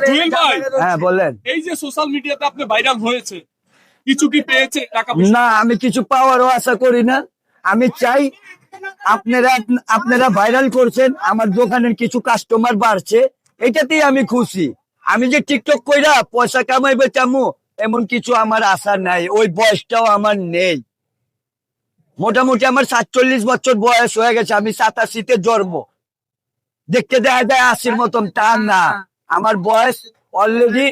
জুয়েল ভাই, হ্যাঁ বলেন। এই যে সোশ্যাল মিডিয়াতে আপনি ভাইরাল হয়েছে, কিছু কি পেয়েছে টাকা পয়সা? না, আমি কিছু পাওয়ারও আশা করি না। আমি চাই আপনারা ভাইরাল করছেন, আমার দোকানের কিছু কাস্টমার বাড়ছে, এটাতেই আমি খুশি। আমি যে টিকটক কইরা পয়সা কামাইবে চামু এমন কিছু আমার আশা নাই, ওই বয়সটাও আমার নেই। মোটামুটি আমার 47 বছর বয়স হয়ে গেছে, আমি 87-তে জন্ম, দেখতে দেখা যায় 80-র মতন, তা না। আমার বয়স অলরেডি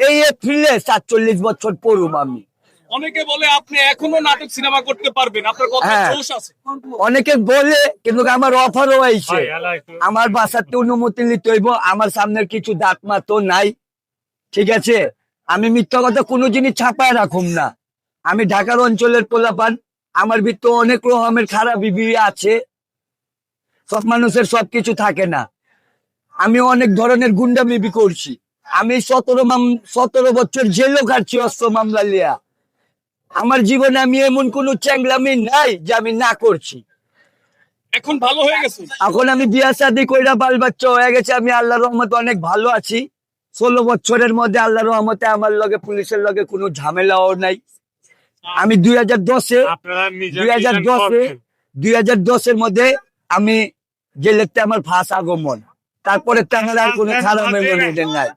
এই এপ্রিলে 47 বছর পড়ুম আমি। অনেকে বলে আপনি এখনো নাটক সিনেমা করতে পারবেন, আপনার কথা হ্যাঁ। জোশ আছে। অনেকে বলে, কিন্তু আমার অফারও আইছে, আমার বাসাতে অনুমতি নিতে হইব, আমার সামনের কিছু দাঁত মাতো নাই, ঠিক আছে? আমি মিথ্যা কথা কোনো জিনিস ছাপায় রাখুম না। আমি ঢাকার অঞ্চলের পোলাপান, আমার ভিতরে অনেক রকমের খারাপ বিবি আছে, সব মানুষের সবকিছু থাকে না। আমি অনেক ধরনের গুন্ডামি করছি। আমি 17 বছর জেলও কাটছি অস্ত্র মামলা লিয়া। আমার জীবনে আমি এমন কোন চ্যাংলামি নাই যে আমি না করছি। এখন ভালো হয়ে গেছে। এখন আমি বিয়া শাদী কইরা বাল বাচ্চা হয়ে গেছে, আমি আল্লাহর রহমতে অনেক ভালো আছি। 16 বছরের মধ্যে আল্লাহর রহমতে আমার লগে পুলিশের লগে কোনো ঝামেলাও নাই। আমি 2010-এর মধ্যে আমি জেলেতে আমার ফাঁস আগমন, তারপরে তেনার আর কোনো খারাপ মেমোরি নাই।